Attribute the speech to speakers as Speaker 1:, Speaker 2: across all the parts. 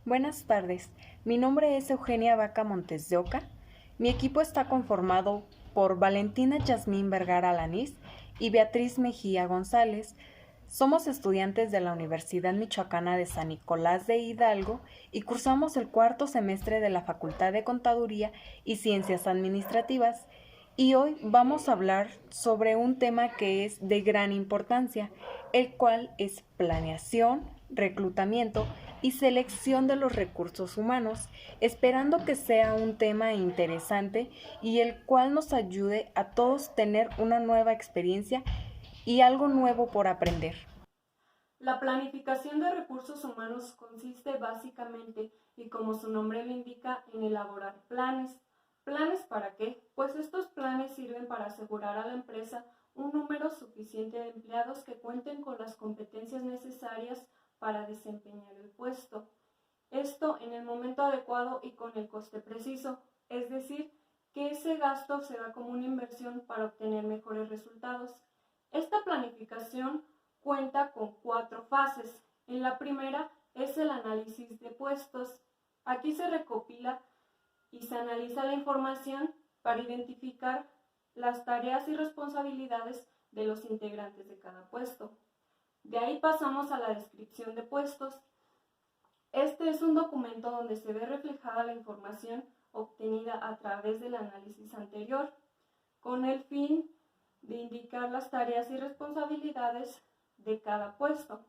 Speaker 1: Buenas tardes, mi nombre es Eugenia Vaca Montes de Oca. Mi equipo está conformado por Valentina Yasmín Vergara Alanís y Beatriz Mejía González. Somos estudiantes de la Universidad Michoacana de San Nicolás de Hidalgo y cursamos el cuarto semestre de la Facultad de Contaduría y Ciencias Administrativas. Y hoy vamos a hablar sobre un tema que es de gran importancia, el cual es planeación, reclutamiento y selección de los recursos humanos, esperando que sea un tema interesante y el cual nos ayude a todos tener una nueva experiencia y algo nuevo por aprender.
Speaker 2: La planificación de recursos humanos consiste básicamente, y como su nombre lo indica, en elaborar planes. ¿Planes para qué? Pues estos planes sirven para asegurar a la empresa un número suficiente de empleados que cuenten con las competencias necesarias para desempeñar el puesto. Esto en el momento adecuado y con el coste preciso, es decir, que ese gasto se da como una inversión para obtener mejores resultados. Esta planificación cuenta con 4 fases. En la primera es el análisis de puestos. Aquí se recopila y se analiza la información para identificar las tareas y responsabilidades de los integrantes de cada puesto. De ahí pasamos a la descripción de puestos. Este es un documento donde se ve reflejada la información obtenida a través del análisis anterior, con el fin de indicar las tareas y responsabilidades de cada puesto.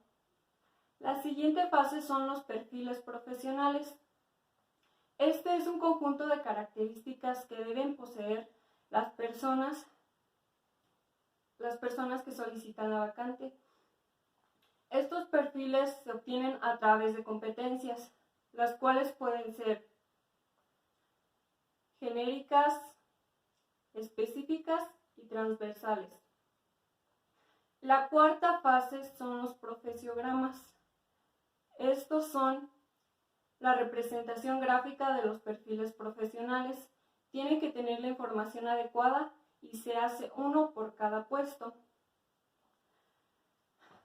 Speaker 2: La siguiente fase son los perfiles profesionales. Este es un conjunto de características que deben poseer las personas que solicitan la vacante. Estos perfiles se obtienen a través de competencias, las cuales pueden ser genéricas, específicas y transversales. La cuarta fase son los profesiogramas. Estos son la representación gráfica de los perfiles profesionales. Tienen que tener la información adecuada y se hace uno por cada puesto.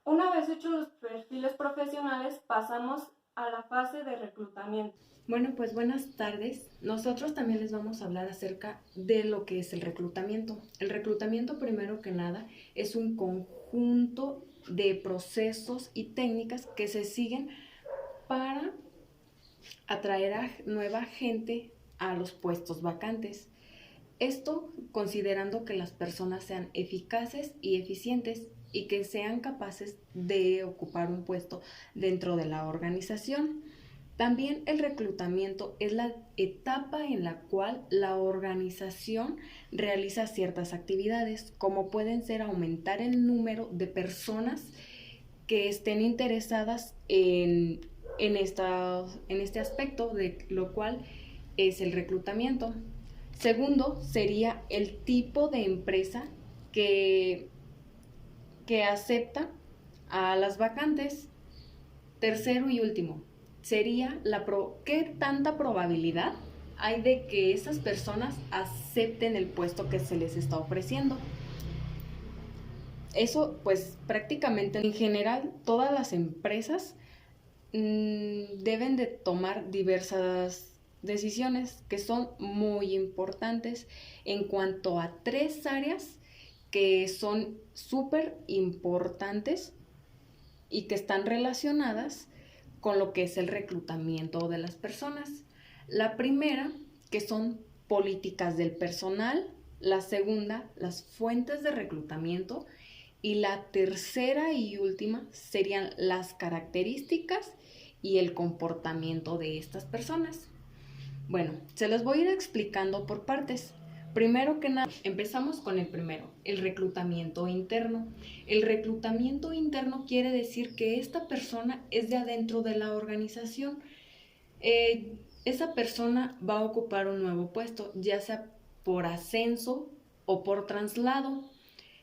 Speaker 2: Una vez hechos los perfiles profesionales, pasamos a la fase de reclutamiento.
Speaker 1: Bueno, pues buenas tardes. Nosotros también les vamos a hablar acerca de lo que es el reclutamiento. El reclutamiento, primero que nada, es un conjunto de procesos y técnicas que se siguen para atraer a nueva gente a los puestos vacantes. Esto considerando que las personas sean eficaces y eficientes y que sean capaces de ocupar un puesto dentro de la organización. También el reclutamiento es la etapa en la cual la organización realiza ciertas actividades, como pueden ser aumentar el número de personas que estén interesadas en este aspecto, de lo cual es el reclutamiento. Segundo, sería el tipo de empresa que acepta a las vacantes. Tercero y último, sería qué tanta probabilidad hay de que esas personas acepten el puesto que se les está ofreciendo. Eso, pues prácticamente en general todas las empresas deben de tomar diversas decisiones que son muy importantes en cuanto a 3 áreas que son súper importantes y que están relacionadas con lo que es el reclutamiento de las personas. La primera, que son políticas del personal; la segunda, las fuentes de reclutamiento; y la tercera y última serían las características y el comportamiento de estas personas. Bueno, se los voy a ir explicando por partes. Primero que nada, empezamos con el primero, el reclutamiento interno. El reclutamiento interno quiere decir que esta persona es de adentro de la organización. Esa persona va a ocupar un nuevo puesto, ya sea por ascenso o por traslado.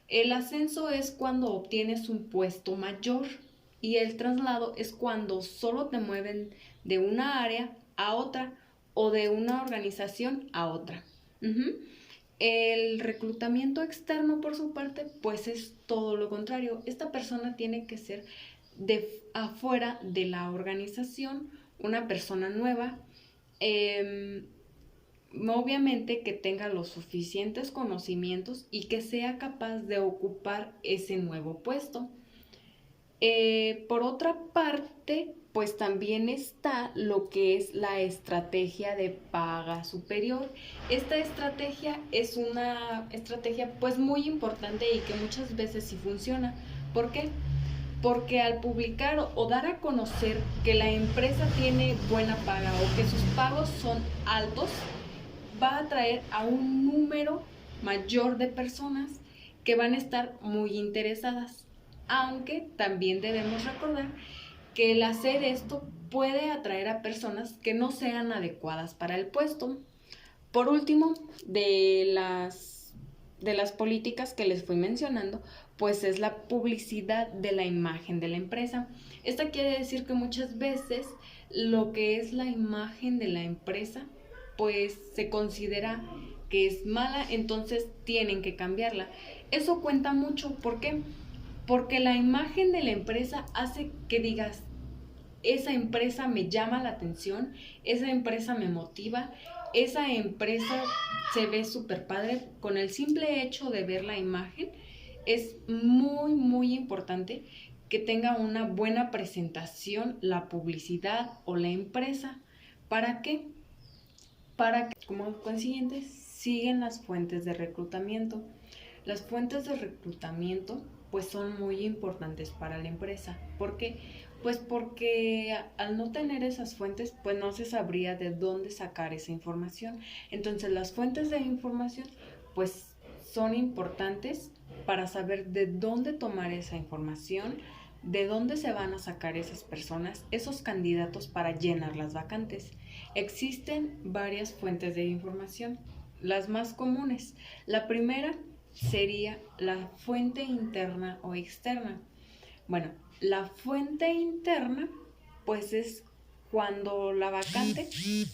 Speaker 1: El ascenso es cuando obtienes un puesto mayor y el traslado es cuando solo te mueven de una área a otra o de una organización a otra. El reclutamiento externo, por su parte, pues es todo lo contrario. Esta persona tiene que ser de afuera de la organización una persona nueva, obviamente que tenga los suficientes conocimientos y que sea capaz de ocupar ese nuevo puesto. Por otra parte, pues también está lo que es la estrategia de paga superior. Esta estrategia es una estrategia pues muy importante y que muchas veces sí funciona. ¿Por qué? Porque al publicar o dar a conocer que la empresa tiene buena paga o que sus pagos son altos, va a atraer a un número mayor de personas que van a estar muy interesadas. Aunque también debemos recordar que el hacer esto puede atraer a personas que no sean adecuadas para el puesto. Por último, de las políticas que les fui mencionando, pues es la publicidad de la imagen de la empresa. Esta quiere decir que muchas veces lo que es la imagen de la empresa, pues se considera que es mala, entonces tienen que cambiarla. Eso cuenta mucho, ¿por qué? Porque la imagen de la empresa hace que digas, esa empresa me llama la atención, esa empresa me motiva, esa empresa se ve súper padre. Con el simple hecho de ver la imagen, es muy, muy importante que tenga una buena presentación la publicidad o la empresa. ¿Para qué? Para que, como consiguiente, siguen las fuentes de reclutamiento. Las fuentes de reclutamiento pues son muy importantes para la empresa. ¿Por qué? Pues porque al no tener esas fuentes, pues no se sabría de dónde sacar esa información. Entonces las fuentes de información pues son importantes para saber de dónde tomar esa información, de dónde se van a sacar esas personas, esos candidatos para llenar las vacantes. Existen varias fuentes de información, las más comunes. La primera sería la fuente interna o externa. Bueno, la fuente interna pues es cuando la vacante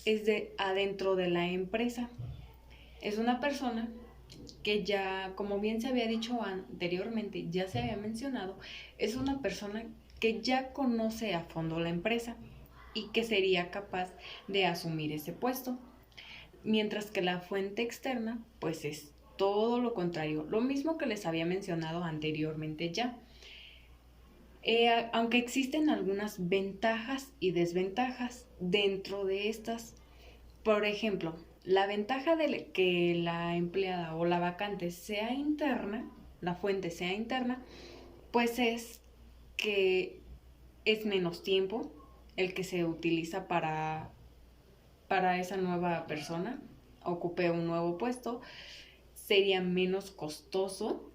Speaker 1: es de adentro de la empresa. Es una persona que ya, como bien se había dicho anteriormente, ya se había mencionado, es una persona que ya conoce a fondo la empresa y que sería capaz de asumir ese puesto. Mientras que la fuente externa pues es todo lo contrario, lo mismo que les había mencionado anteriormente ya. Aunque existen algunas ventajas y desventajas dentro de estas. Por ejemplo, la ventaja de que la empleada o la vacante sea interna, la fuente sea interna, pues es que es menos tiempo el que se utiliza para esa nueva persona, ocupe un nuevo puesto, sería menos costoso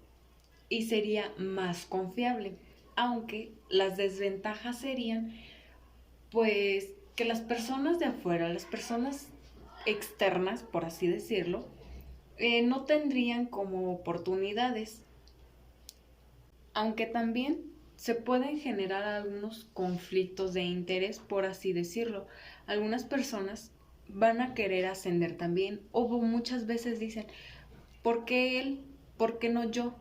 Speaker 1: y sería más confiable. Aunque las desventajas serían pues que las personas de afuera, las personas externas, por así decirlo, no tendrían como oportunidades. Aunque también se pueden generar algunos conflictos de interés, por así decirlo. Algunas personas van a querer ascender también, o muchas veces dicen, ¿por qué él? ¿Por qué no yo?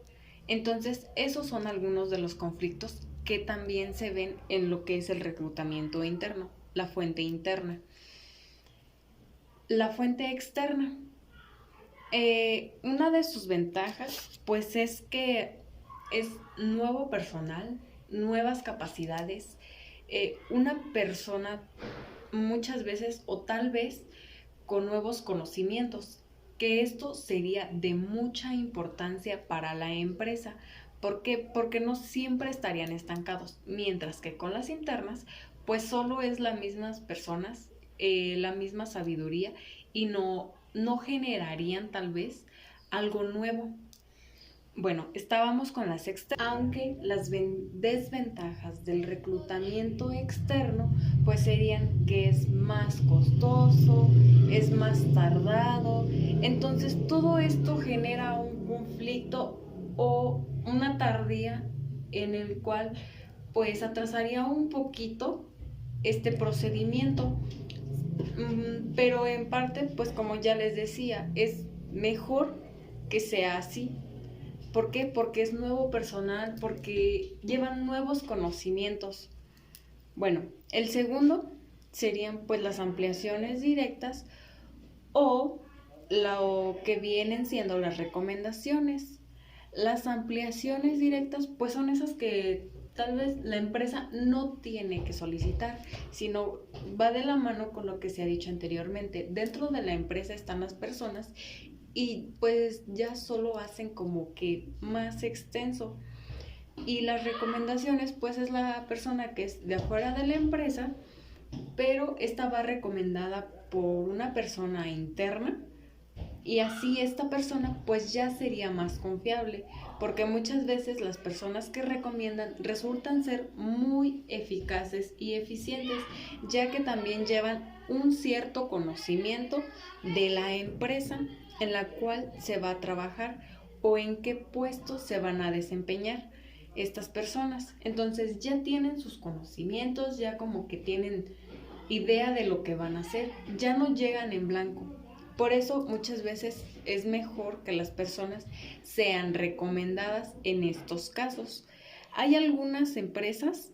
Speaker 1: Entonces, esos son algunos de los conflictos que también se ven en lo que es el reclutamiento interno, la fuente interna. La fuente externa. Una de sus ventajas, pues es que es nuevo personal, nuevas capacidades, una persona muchas veces o tal vez con nuevos conocimientos, que esto sería de mucha importancia para la empresa. ¿Por qué? Porque no siempre estarían estancados, mientras que con las internas, pues solo es las mismas personas, la misma sabiduría y no generarían tal vez algo nuevo. Bueno, estábamos con las externas, aunque las desventajas del reclutamiento externo pues serían que es más costoso, es más tardado, entonces todo esto genera un conflicto o una tardía en el cual pues atrasaría un poquito este procedimiento, pero en parte pues como ya les decía, es mejor que sea así. ¿Por qué? Porque es nuevo personal, porque llevan nuevos conocimientos. Bueno, el segundo serían pues las ampliaciones directas o lo que vienen siendo las recomendaciones. Las ampliaciones directas pues son esas que tal vez la empresa no tiene que solicitar, sino va de la mano con lo que se ha dicho anteriormente. Dentro de la empresa están las personas y pues ya solo hacen como que más extenso. Y las recomendaciones pues es la persona que es de afuera de la empresa, pero esta va recomendada por una persona interna y así esta persona pues ya sería más confiable, porque muchas veces las personas que recomiendan resultan ser muy eficaces y eficientes, ya que también llevan un cierto conocimiento de la empresa en la cual se va a trabajar o en qué puestos se van a desempeñar estas personas. Entonces ya tienen sus conocimientos, ya como que tienen idea de lo que van a hacer, ya no llegan en blanco. Por eso muchas veces es mejor que las personas sean recomendadas en estos casos. Hay algunas empresas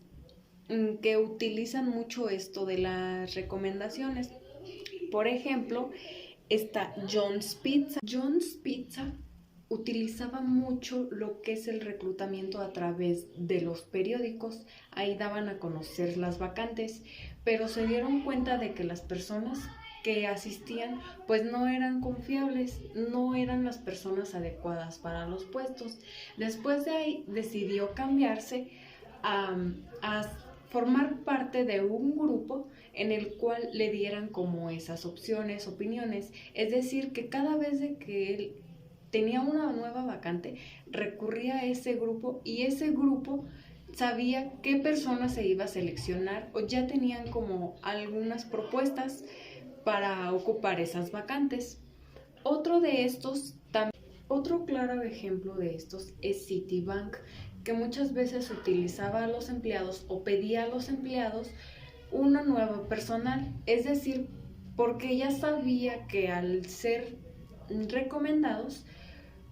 Speaker 1: que utilizan mucho esto de las recomendaciones. Por ejemplo, está John's Pizza. John's Pizza utilizaba mucho lo que es el reclutamiento a través de los periódicos. Ahí daban a conocer las vacantes, pero se dieron cuenta de que las personas que asistían pues no eran confiables, no eran las personas adecuadas para los puestos. Después de ahí decidió cambiarse a formar parte de un grupo en el cual le dieran como esas opciones, opiniones. Es decir, que cada vez de que él tenía una nueva vacante, recurría a ese grupo y ese grupo sabía qué persona se iba a seleccionar o ya tenían como algunas propuestas para ocupar esas vacantes. Otro de estos, otro claro ejemplo de estos es Citibank, que muchas veces utilizaba a los empleados o pedía a los empleados una nueva personal, es decir, porque ya sabía que al ser recomendados,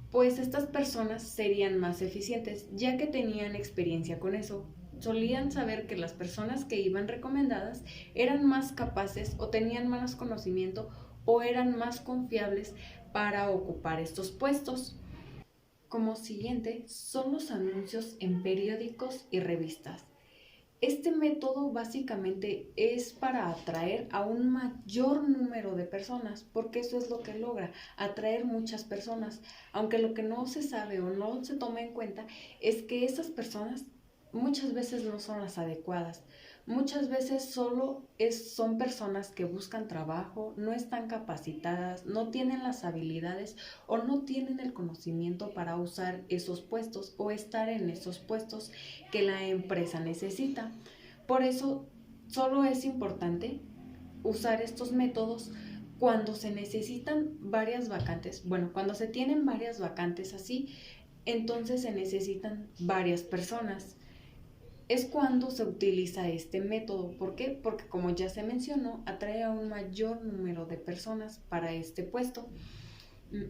Speaker 1: pues estas personas serían más eficientes, ya que tenían experiencia con eso. Solían saber que las personas que iban recomendadas eran más capaces o tenían más conocimiento o eran más confiables para ocupar estos puestos. Como siguiente son los anuncios en periódicos y revistas. Este método básicamente es para atraer a un mayor número de personas, porque eso es lo que logra, atraer muchas personas, aunque lo que no se sabe o no se toma en cuenta es que esas personas muchas veces no son las adecuadas. Muchas veces son personas que buscan trabajo, no están capacitadas, no tienen las habilidades o no tienen el conocimiento para usar esos puestos o estar en esos puestos que la empresa necesita. Por eso solo es importante usar estos métodos cuando se necesitan varias vacantes. Bueno, cuando se tienen varias vacantes así, entonces se necesitan varias personas. Es cuando se utiliza este método. ¿Por qué? Porque como ya se mencionó, atrae a un mayor número de personas para este puesto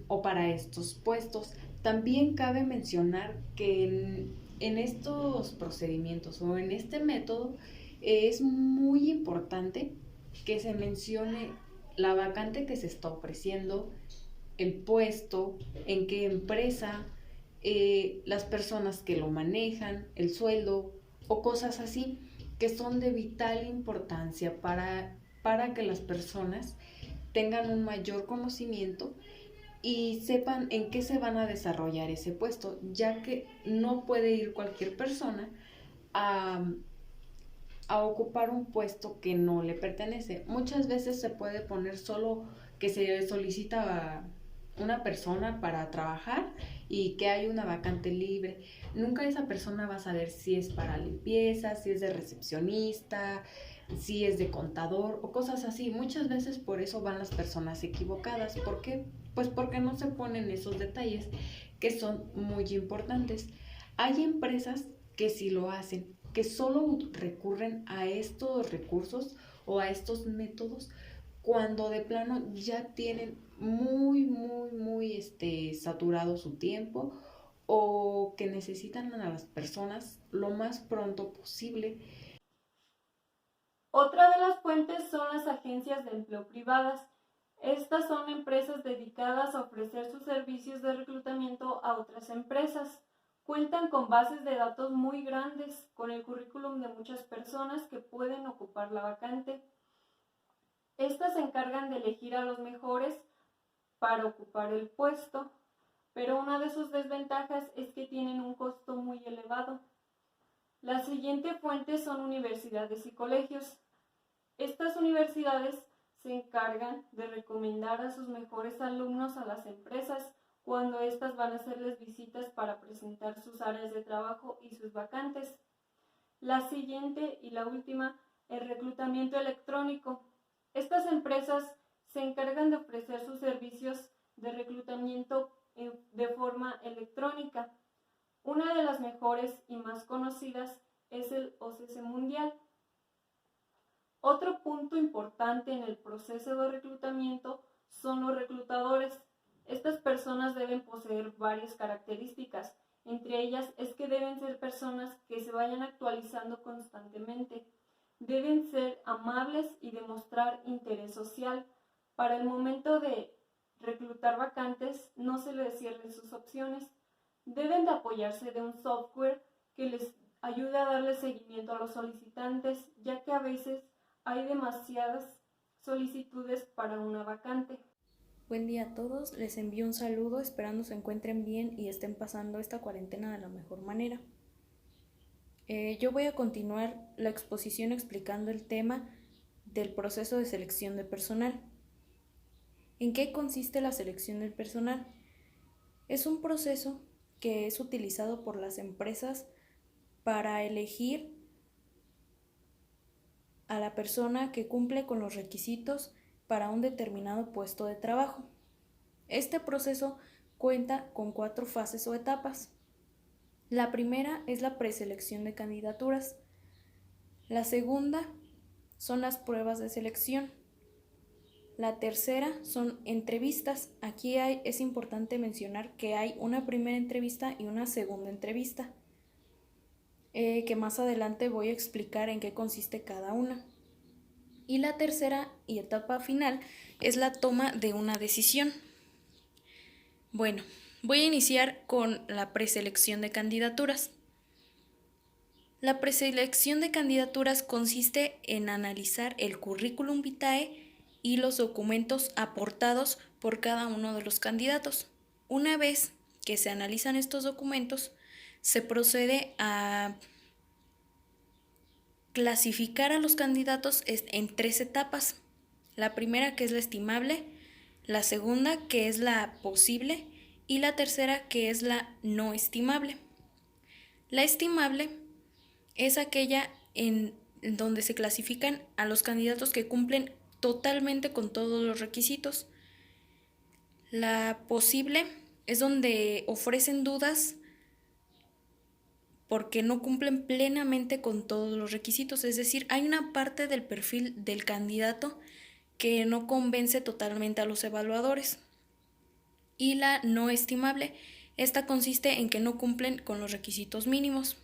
Speaker 1: o para estos puestos. También cabe mencionar que en estos procedimientos o en este método es muy importante que se mencione la vacante que se está ofreciendo, el puesto, en qué empresa, las personas que lo manejan, el sueldo o cosas así que son de vital importancia para que las personas tengan un mayor conocimiento y sepan en qué se van a desarrollar ese puesto, ya que no puede ir cualquier persona a, a ocupar un puesto que no le pertenece. Muchas veces se puede poner solo que se solicita una persona para trabajar y que hay una vacante libre. Nunca esa persona va a saber si es para limpieza, si es de recepcionista, si es de contador o cosas así. Muchas veces por eso van las personas equivocadas. ¿Por qué? Pues porque no se ponen esos detalles que son muy importantes. Hay empresas que sí lo hacen, que solo recurren a estos recursos o a estos métodos cuando de plano ya tienen muy saturado su tiempo o que necesitan a las personas lo más pronto posible.
Speaker 2: Otra de las fuentes son las agencias de empleo privadas. Estas son empresas dedicadas a ofrecer sus servicios de reclutamiento a otras empresas. Cuentan con bases de datos muy grandes, con el currículum de muchas personas que pueden ocupar la vacante. Estas se encargan de elegir a los mejores para ocupar el puesto, pero una de sus desventajas es que tienen un costo muy elevado. La siguiente fuente son universidades y colegios. Estas universidades se encargan de recomendar a sus mejores alumnos a las empresas cuando éstas van a hacerles visitas para presentar sus áreas de trabajo y sus vacantes. La siguiente y la última, el reclutamiento electrónico. Estas empresas se encargan de ofrecer sus servicios de reclutamiento de forma electrónica. Una de las mejores y más conocidas es el OCC Mundial. Otro punto importante en el proceso de reclutamiento son los reclutadores. Estas personas deben poseer varias características. Entre ellas es que deben ser personas que se vayan actualizando constantemente. Deben ser amables y demostrar interés social. Para el momento de reclutar vacantes, no se les cierren sus opciones. Deben de apoyarse de un software que les ayude a darle seguimiento a los solicitantes, ya que a veces hay demasiadas solicitudes para una vacante.
Speaker 3: Buen día a todos, les envío un saludo esperando se encuentren bien y estén pasando esta cuarentena de la mejor manera. Yo voy a continuar la exposición explicando el tema del proceso de selección de personal. ¿En qué consiste la selección del personal? Es un proceso que es utilizado por las empresas para elegir a la persona que cumple con los requisitos para un determinado puesto de trabajo. Este proceso cuenta con 4 fases o etapas. La primera es la preselección de candidaturas. La segunda son las pruebas de selección. La tercera son entrevistas. Aquí es importante mencionar que hay una primera entrevista y una segunda entrevista, que más adelante voy a explicar en qué consiste cada una. Y la tercera y etapa final es la toma de una decisión. Bueno, voy a iniciar con la preselección de candidaturas. La preselección de candidaturas consiste en analizar el currículum vitae y los documentos aportados por cada uno de los candidatos. Una vez que se analizan estos documentos, se procede a clasificar a los candidatos en 3 etapas. La primera, que es la estimable, la segunda, que es la posible, y la tercera, que es la no estimable. La estimable es aquella en donde se clasifican a los candidatos que cumplen totalmente con todos los requisitos. La posible es donde ofrecen dudas porque no cumplen plenamente con todos los requisitos, es decir, hay una parte del perfil del candidato que no convence totalmente a los evaluadores. Y la no estimable, esta consiste en que no cumplen con los requisitos mínimos.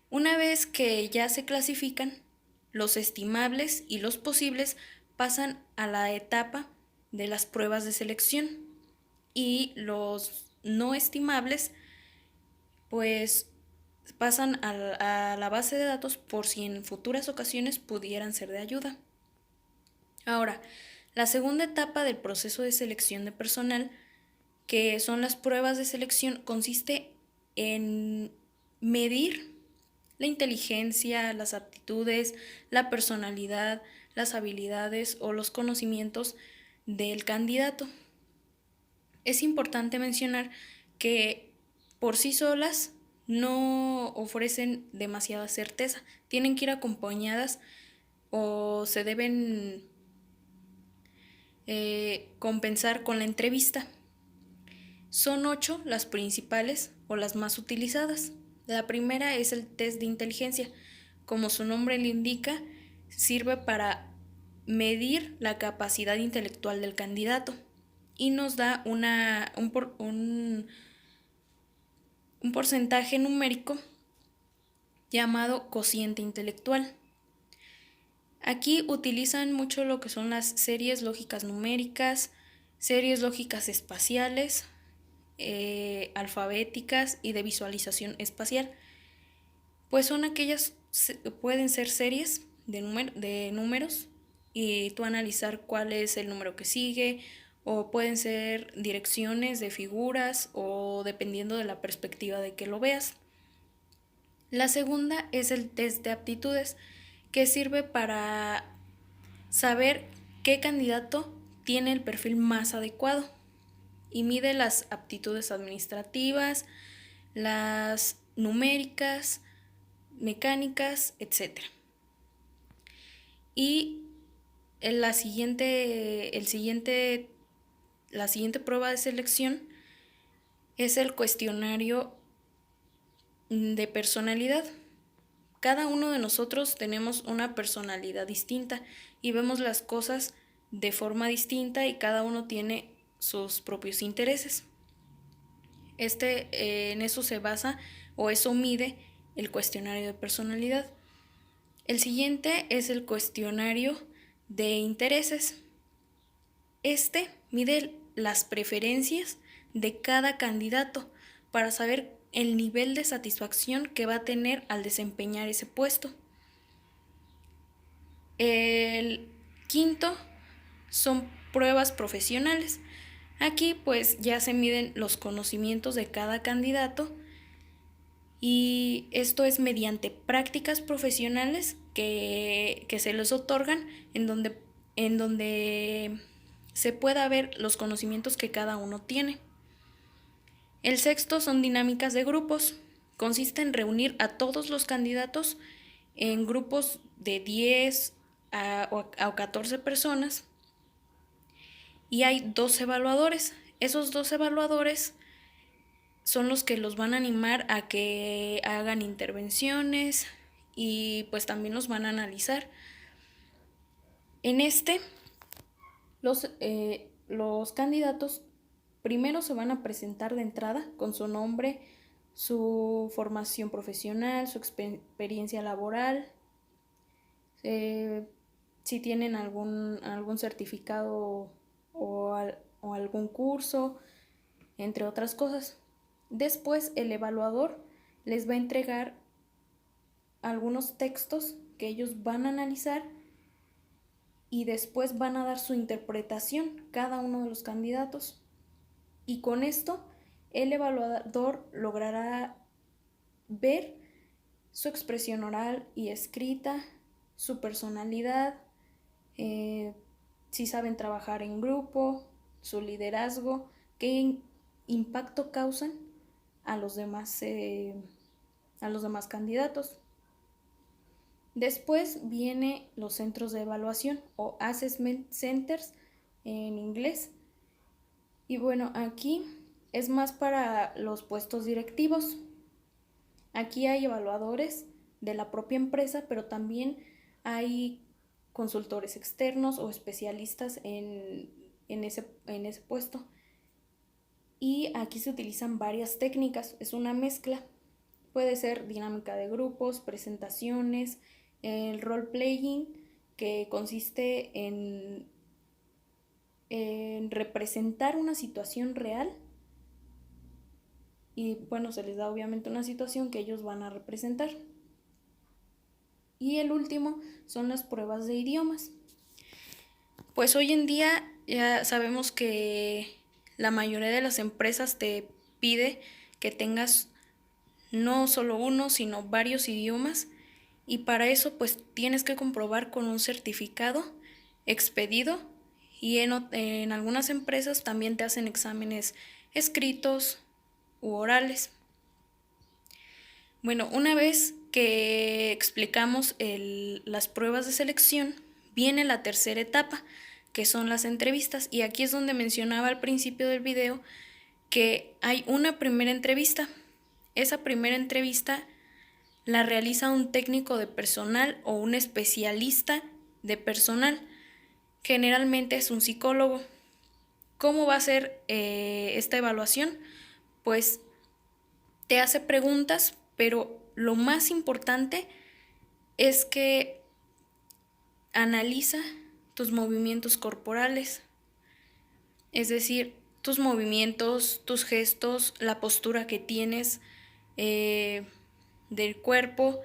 Speaker 3: Una vez que ya se clasifican, los estimables y los posibles pasan a la etapa de las pruebas de selección y los no estimables pues pasan a la base de datos por si en futuras ocasiones pudieran ser de ayuda. Ahora, la segunda etapa del proceso de selección de personal, que son las pruebas de selección, consiste en medir la inteligencia, las aptitudes, la personalidad, las habilidades o los conocimientos del candidato. Es importante mencionar que por sí solas no ofrecen demasiada certeza, tienen que ir acompañadas o se deben compensar con la entrevista. Son 8 las principales o las más utilizadas. La primera es el test de inteligencia. Como su nombre le indica, sirve para medir la capacidad intelectual del candidato y nos da un porcentaje numérico llamado cociente intelectual. Aquí utilizan mucho lo que son las series lógicas numéricas, series lógicas espaciales, alfabéticas y de visualización espacial. Pues son aquellas, pueden ser series de números y tú analizar cuál es el número que sigue, o pueden ser direcciones de figuras o dependiendo de la perspectiva de que lo veas. La segunda es el test de aptitudes, que sirve para saber qué candidato tiene el perfil más adecuado y mide las aptitudes administrativas, las numéricas, mecánicas, etc. Y la siguiente prueba de selección es el cuestionario de personalidad. Cada uno de nosotros tenemos una personalidad distinta y vemos las cosas de forma distinta y cada uno tiene sus propios intereses. En eso se basa o eso mide el cuestionario de personalidad. El siguiente es el cuestionario de intereses. Este mide las preferencias de cada candidato para saber el nivel de satisfacción que va a tener al desempeñar ese puesto. El quinto son pruebas profesionales. Aquí pues ya se miden los conocimientos de cada candidato y esto es mediante prácticas profesionales que se les otorgan en donde se pueda ver los conocimientos que cada uno tiene. El sexto son dinámicas de grupos. Consiste en reunir a todos los candidatos en grupos de 10 a 14 personas y hay 2 evaluadores. Esos 2 evaluadores son los que los van a animar a que hagan intervenciones y pues también los van a analizar. En los candidatos primero se van a presentar de entrada con su nombre, su formación profesional, su experiencia laboral, si tienen algún certificado o algún curso, entre otras cosas. Después el evaluador les va a entregar algunos textos que ellos van a analizar y después van a dar su interpretación cada uno de los candidatos. Y con esto el evaluador logrará ver su expresión oral y escrita, su personalidad, si saben trabajar en grupo, su liderazgo, qué impacto causan a los demás candidatos. Después viene los centros de evaluación o assessment centers en inglés. Y bueno, aquí es más para los puestos directivos. Aquí hay evaluadores de la propia empresa, pero también hay consultores externos o especialistas en ese puesto. Y aquí se utilizan varias técnicas, es una mezcla. Puede ser dinámica de grupos, presentaciones, el role-playing, que consiste en representar una situación real y bueno, se les da obviamente una situación que ellos van a representar. Y el último son las pruebas de idiomas. Pues hoy en día ya sabemos que la mayoría de las empresas te pide que tengas no solo uno, sino varios idiomas, y para eso pues tienes que comprobar con un certificado expedido, y en algunas empresas también te hacen exámenes escritos u orales. Bueno, una vez que explicamos las pruebas de selección, viene la tercera etapa, que son las entrevistas, y aquí es donde mencionaba al principio del video que hay una primera entrevista. Esa primera entrevista la realiza un técnico de personal o un especialista de personal. Generalmente es un psicólogo. ¿Cómo va a ser esta evaluación? Pues te hace preguntas, pero lo más importante es que analiza tus movimientos corporales, es decir, tus movimientos, tus gestos, la postura que tienes del cuerpo,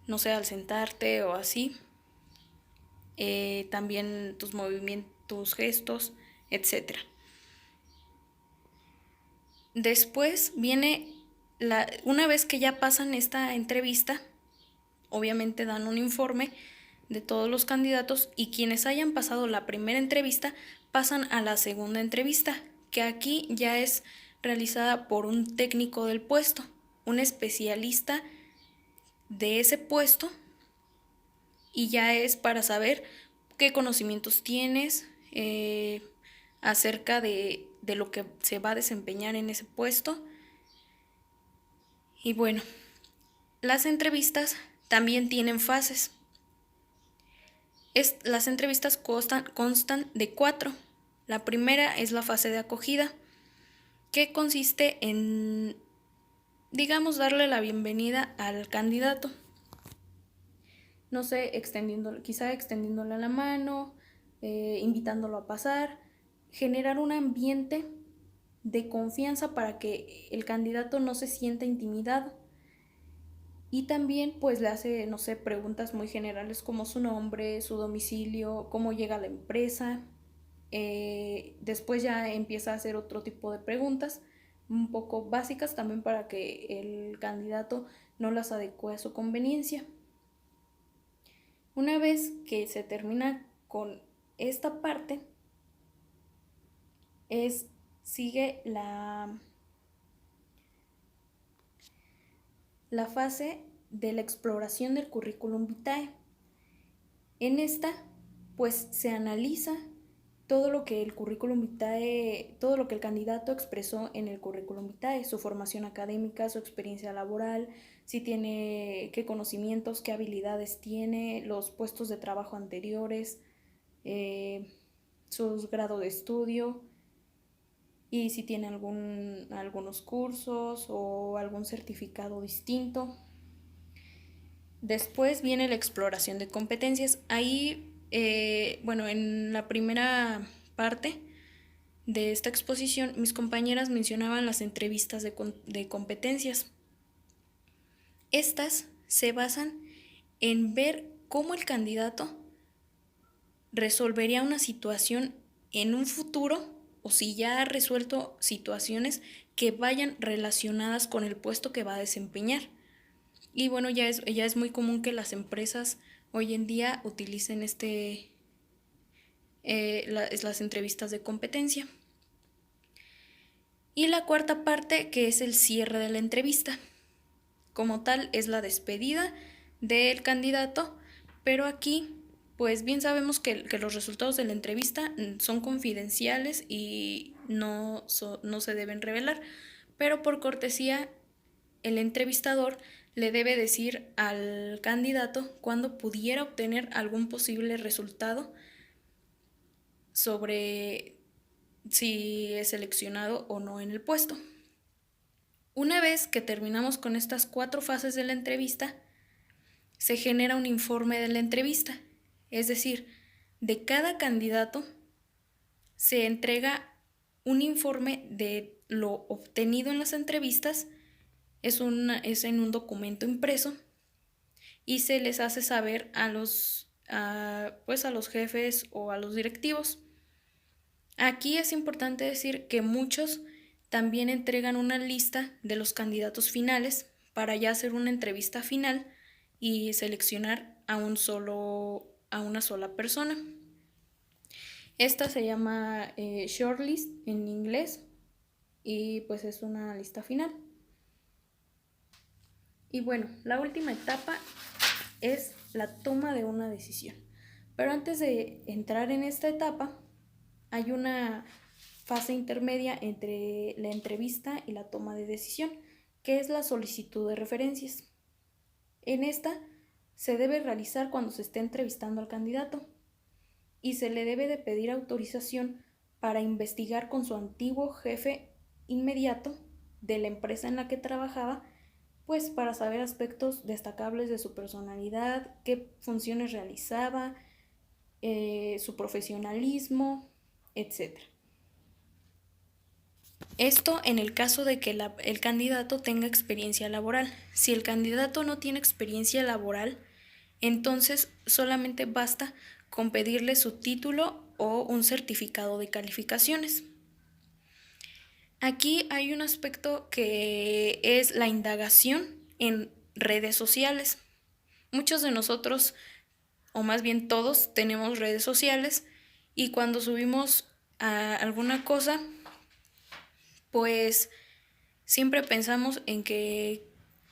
Speaker 3: no sé, al sentarte o así, también tus movimientos, tus gestos, etc. Después viene, una vez que ya pasan esta entrevista, obviamente dan un informe de todos los candidatos y quienes hayan pasado la primera entrevista pasan a la segunda entrevista, que aquí ya es realizada por un técnico del puesto, un especialista de ese puesto, y ya es para saber qué conocimientos tienes acerca de lo que se va a desempeñar en ese puesto. Y bueno, las entrevistas también tienen fases. Las entrevistas constan de 4. La primera es la fase de acogida, que consiste en, digamos, darle la bienvenida al candidato. No sé, quizá extendiéndole la mano, invitándolo a pasar, generar un ambiente de confianza para que el candidato no se sienta intimidado. Y también pues le hace, no sé, preguntas muy generales como su nombre, su domicilio, cómo llega a la empresa. Después ya empieza a hacer otro tipo de preguntas un poco básicas también para que el candidato no las adecue a su conveniencia. Una vez que se termina con esta parte, sigue la fase de la exploración del currículum vitae. En esta, pues se analiza todo lo que el currículum vitae, todo lo que el candidato expresó en el currículum vitae, su formación académica, su experiencia laboral, si tiene, qué conocimientos, qué habilidades tiene, los puestos de trabajo anteriores, su grado de estudio, y si tiene algunos cursos o algún certificado distinto. Después viene la exploración de competencias. Ahí, en la primera parte de esta exposición, mis compañeras mencionaban las entrevistas de competencias. Estas se basan en ver cómo el candidato resolvería una situación en un futuro, o si ya ha resuelto situaciones que vayan relacionadas con el puesto que va a desempeñar. Y bueno, ya es muy común que las empresas hoy en día utilicen las entrevistas de competencia. Y la cuarta parte, que es el cierre de la entrevista. Como tal, es la despedida del candidato, pero aquí pues bien sabemos que los resultados de la entrevista son confidenciales y no se deben revelar, pero por cortesía el entrevistador le debe decir al candidato cuándo pudiera obtener algún posible resultado sobre si es seleccionado o no en el puesto. Una vez que terminamos con estas 4 fases de la entrevista, se genera un informe de la entrevista. Es decir, de cada candidato se entrega un informe de lo obtenido en las entrevistas, es en un documento impreso, y se les hace saber a los jefes o a los directivos. Aquí es importante decir que muchos también entregan una lista de los candidatos finales para ya hacer una entrevista final y seleccionar a una sola persona. Esta se llama shortlist en inglés y pues es una lista final. Y bueno, la última etapa es la toma de una decisión. Pero antes de entrar en esta etapa, hay una fase intermedia entre la entrevista y la toma de decisión, que es la solicitud de referencias. En esta se debe realizar cuando se esté entrevistando al candidato y se le debe de pedir autorización para investigar con su antiguo jefe inmediato de la empresa en la que trabajaba, pues para saber aspectos destacables de su personalidad, qué funciones realizaba, su profesionalismo, etc. Esto en el caso de que el candidato tenga experiencia laboral. Si el candidato no tiene experiencia laboral, entonces solamente basta con pedirle su título o un certificado de calificaciones. Aquí hay un aspecto que es la indagación en redes sociales. Muchos de nosotros, o más bien todos, tenemos redes sociales y cuando subimos a alguna cosa, pues siempre pensamos en que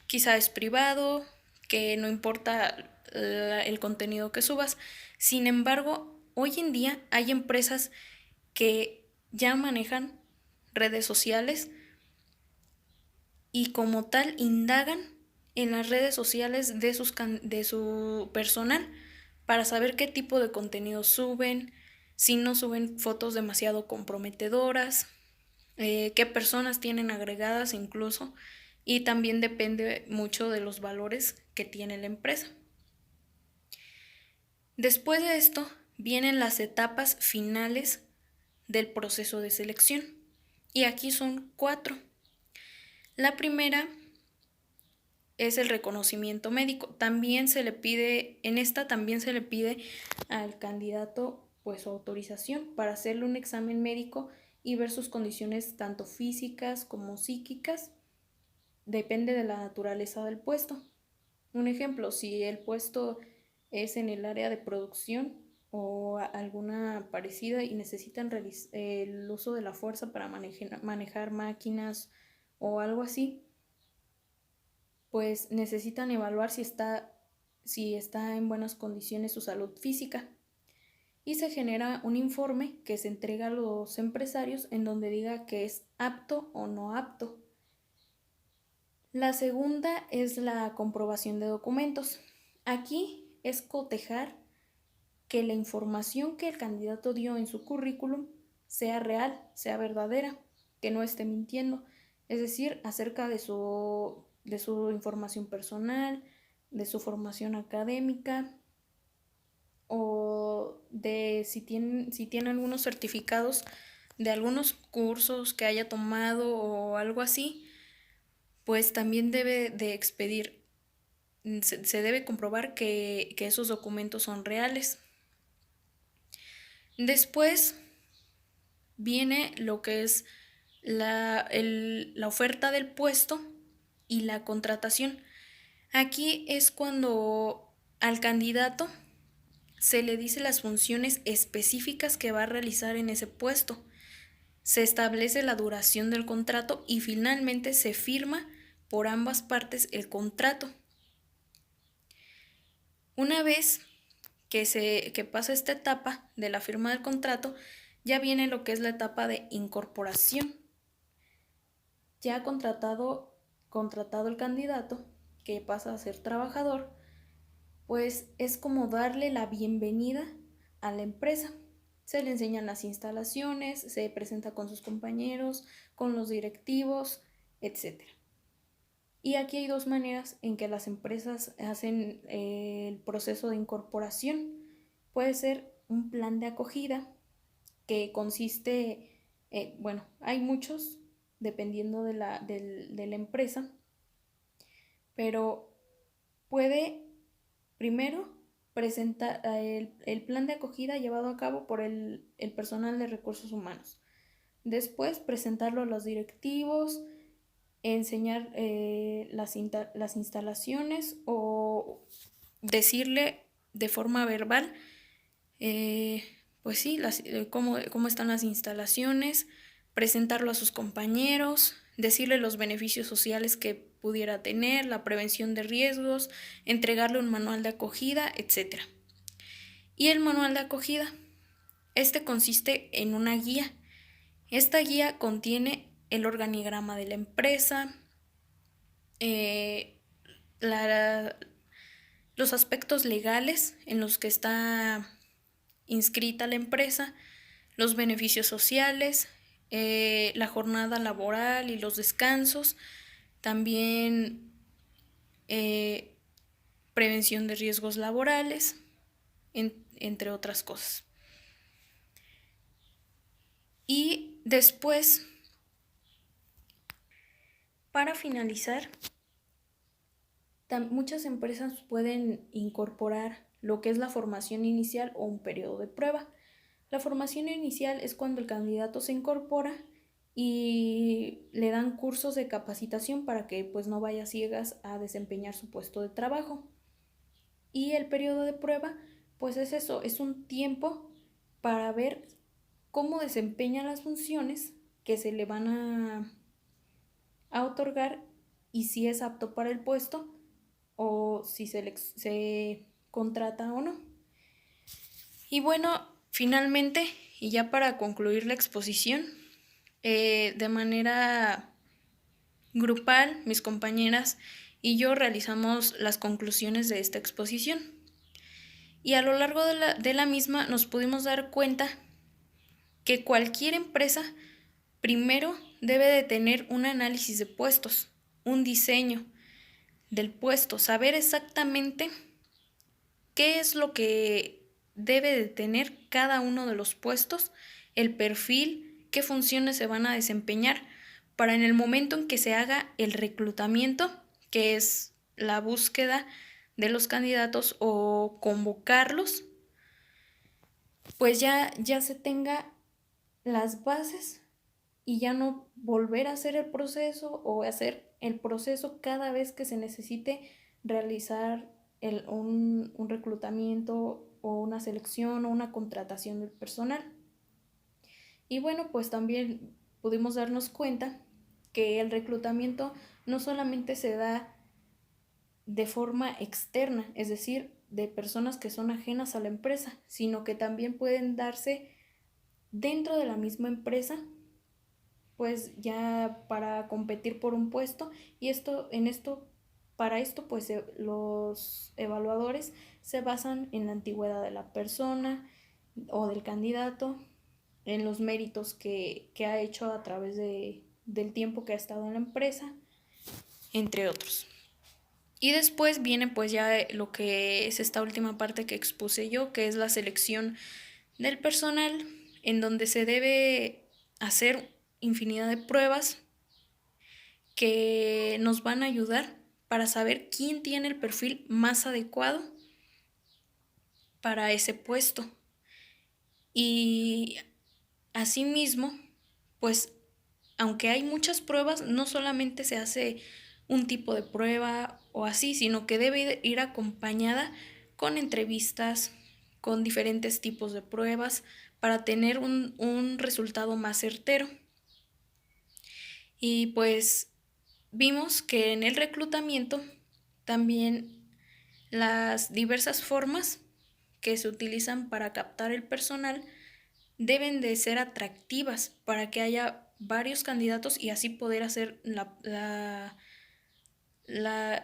Speaker 3: quizá es privado, que no importa el contenido que subas. Sin embargo, hoy en día hay empresas que ya manejan redes sociales y como tal indagan en las redes sociales de su personal para saber qué tipo de contenido suben, si no suben fotos demasiado comprometedoras, qué personas tienen agregadas incluso, y también depende mucho de los valores que tiene la empresa. Después de esto vienen las etapas finales del proceso de selección y aquí son 4. La primera es el reconocimiento médico. También se le pide al candidato pues su autorización para hacerle un examen médico y ver sus condiciones tanto físicas como psíquicas. Depende de la naturaleza del puesto. Un ejemplo, si el puesto es en el área de producción o alguna parecida y necesitan el uso de la fuerza para manejar máquinas o algo así, pues necesitan evaluar si está en buenas condiciones su salud física. Y se genera un informe que se entrega a los empresarios en donde diga que es apto o no apto. La segunda es la comprobación de documentos. Aquí es cotejar que la información que el candidato dio en su currículum sea real, sea verdadera, que no esté mintiendo, es decir, acerca de su información personal, de su formación académica o de si tiene algunos certificados de algunos cursos que haya tomado o algo así, pues también debe de expedir, se debe comprobar que esos documentos son reales. Después viene lo que es la oferta del puesto y la contratación. Aquí es cuando al candidato se le dice las funciones específicas que va a realizar en ese puesto. Se establece la duración del contrato y finalmente se firma por ambas partes el contrato. Una vez que pasa esta etapa de la firma del contrato, ya viene lo que es la etapa de incorporación. Ya contratado el candidato, que pasa a ser trabajador, pues es como darle la bienvenida a la empresa. Se le enseñan las instalaciones, se presenta con sus compañeros, con los directivos, etc. Y aquí hay 2 maneras en que las empresas hacen el proceso de incorporación. Puede ser un plan de acogida que consiste, hay muchos dependiendo de la empresa, pero puede primero presentar el plan de acogida llevado a cabo por el personal de recursos humanos. Después presentarlo a los directivos, enseñar las instalaciones o decirle de forma verbal, pues sí, cómo están las instalaciones, presentarlo a sus compañeros, decirle los beneficios sociales que pudiera tener, la prevención de riesgos, entregarle un manual de acogida, etc. Y el manual de acogida, consiste en una guía. Esta guía contiene el organigrama de la empresa, los aspectos legales en los que está inscrita la empresa, los beneficios sociales, la jornada laboral y los descansos, también prevención de riesgos laborales, entre otras cosas. Y después, para finalizar, muchas empresas pueden incorporar lo que es la formación inicial o un periodo de prueba. La formación inicial es cuando el candidato se incorpora y le dan cursos de capacitación para que pues no vaya a ciegas a desempeñar su puesto de trabajo. Y el periodo de prueba pues es eso, es un tiempo para ver cómo desempeña las funciones que se le van a otorgar y si es apto para el puesto o si se contrata o no. Y bueno, finalmente, y ya para concluir la exposición, de manera grupal, mis compañeras y yo realizamos las conclusiones de esta exposición. Y a lo largo de la misma nos pudimos dar cuenta que cualquier empresa primero debe de tener un análisis de puestos, un diseño del puesto, saber exactamente qué es lo que debe de tener cada uno de los puestos, el perfil, qué funciones se van a desempeñar para en el momento en que se haga el reclutamiento, que es la búsqueda de los candidatos o convocarlos, pues ya se tenga las bases y ya no volver a hacer el proceso o hacer el proceso cada vez que se necesite realizar un reclutamiento o una selección o una contratación del personal. Y bueno, pues también pudimos darnos cuenta que el reclutamiento no solamente se da de forma externa, es decir, de personas que son ajenas a la empresa, sino que también pueden darse dentro de la misma empresa, pues ya para competir por un puesto. Y para esto pues los evaluadores se basan en la antigüedad de la persona o del candidato, en los méritos que ha hecho a través del tiempo que ha estado en la empresa, entre otros. Y después viene pues ya lo que es esta última parte que expuse yo, que es la selección del personal, en donde se debe hacer infinidad de pruebas que nos van a ayudar para saber quién tiene el perfil más adecuado para ese puesto. Y asimismo, pues aunque hay muchas pruebas, no solamente se hace un tipo de prueba o así, sino que debe ir acompañada con entrevistas, con diferentes tipos de pruebas para tener un resultado más certero. Y pues vimos que en el reclutamiento también las diversas formas que se utilizan para captar el personal deben de ser atractivas para que haya varios candidatos y así poder hacer la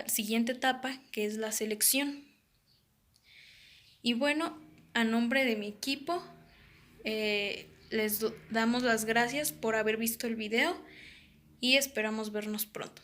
Speaker 3: siguiente etapa, que es la selección. Y bueno, a nombre de mi equipo, les damos las gracias por haber visto el video y esperamos vernos pronto.